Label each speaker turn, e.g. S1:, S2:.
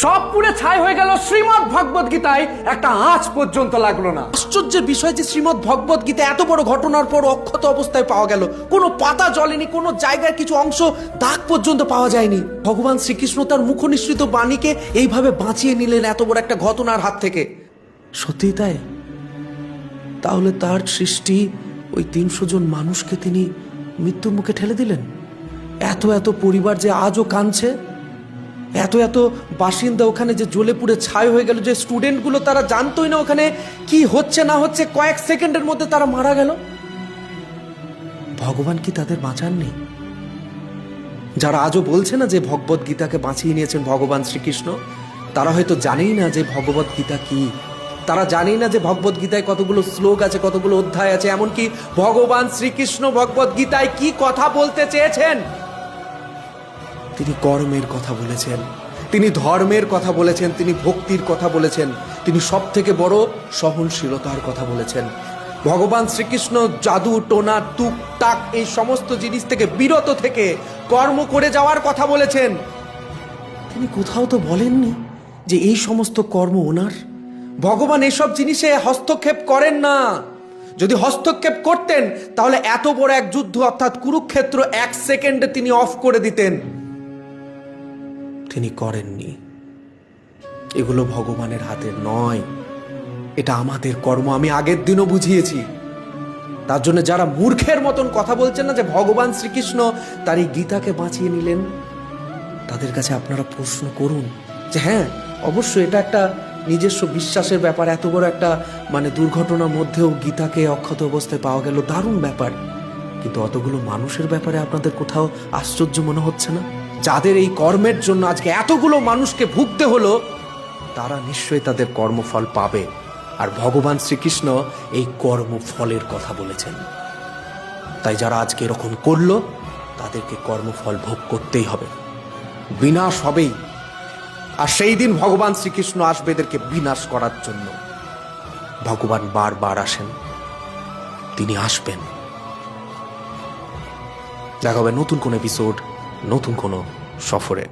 S1: সব পুড়ে ছাই হয়ে গেল, শ্রীমদ্ ভগবদ গীতায় একটা আঁচ পর্যন্ত লাগলো না।
S2: আশ্চর্যের বিষয় যে শ্রীমদ্ ভগবদ গীতা এত বড় ঘটনার পর অক্ষত অবস্থায় পাওয়া গেল, কোনো পাতা জ্বলেনি, কোনো জায়গায় কিছু অংশ দাগ পর্যন্ত পাওয়া যায়নি। ভগবান শ্রীকৃষ্ণ তার মুখনিসৃত বাণীকে এইভাবে বাঁচিয়ে নিলেন এত বড় একটা ঘটনার হাত থেকে। সত্যিই তাই? তাহলে তার সৃষ্টি ওই ৩০০ জন মানুষকে তিনি মৃত্যুর মুখে ঠেলে দিলেন। এত এত পরিবার যে আজও কাঁদছে, এত এত বাসিন্দা ওখানে যে জ্বলে পুড়ে ছাই হয়ে গেল, যে স্টুডেন্টগুলো তারা জানতোই না ওখানে কি হচ্ছে না হচ্ছে, কয়েক সেকেন্ডের মধ্যে তারা মারা গেল। ভগবান কি তাদের বাঁচাননি? যারা আজও বলছে না যে ভগবদ গীতাকে বাঁচিয়ে নিয়েছেন ভগবান শ্রীকৃষ্ণ, তারা হয়তো জানেই না যে ভগবদ গীতা কি। তারা জানেই না যে ভগবদ গীতায় কতগুলো শ্লোক আছে, কতগুলো অধ্যায় আছে, এমনকি ভগবান শ্রীকৃষ্ণ ভগবদ গীতায় কি কথা বলতে চেয়েছেন। তিনি কর্মের কথা বলেছেন, তিনি ধর্মের কথা বলেছেন, তিনি ভক্তির কথা বলেছেন, তিনি সব থেকে বড় সহনশীলতার কথা বলেছেন। ভগবান শ্রীকৃষ্ণ জাদু টোনা টুকটাক এই সমস্ত জিনিস থেকে বিরত থেকে কর্ম করে যাওয়ার কথা বলেছেন। তিনি কোথাও তো বলেননি যে এই সমস্ত কর্ম ওনার। ভগবান এসব জিনিসে হস্তক্ষেপ করেন না। যদি হস্তক্ষেপ করতেন তাহলে এত বড় এক যুদ্ধ অর্থাৎ কুরুক্ষেত্র 1 সেকেন্ডে তিনি অফ করে দিতেন। তিনি করেননি। এগুলো ভগবানের হাতে নয়, এটা আমাদের কর্ম। আমি আগের দিনও বুঝিয়েছি। তার জন্য যারা মূর্খের মতন কথা বলছেন না যে ভগবান শ্রীকৃষ্ণ তার এই গীতাকে বাঁচিয়ে নিলেন, তাদের কাছে আপনারা প্রশ্ন করুন যে হ্যাঁ অবশ্যই এটা একটা নিজস্ব বিশ্বাসের ব্যাপার। এত বড় একটা দুর্ঘটনার মধ্যেও গীতাকে অক্ষত অবস্থায় পাওয়া গেল, দারুণ ব্যাপার। কিন্তু অতগুলো মানুষের ব্যাপারে আপনাদের কোথাও আশ্চর্য মনে হচ্ছে না? যাদের এই কর্মের জন্য আজকে এতগুলো মানুষকে ভুগতে হলো, তারা নিশ্চয়ই তাদের কর্মফল পাবে। আর ভগবান শ্রীকৃষ্ণ এই কর্মফলের কথা বলেছেন। তাই যারা আজকে এরকম করলো, তাদেরকে কর্মফল ভোগ করতেই হবে। বিনাশ হবেই। আর সেই দিন ভগবান শ্রীকৃষ্ণ আসবে এদেরকে বিনাশ করার জন্য। ভগবান বারবার আসেন, তিনি আসবেন। দেখা হবে নতুন কোন এপিসোড, নতুন কোন সফরে।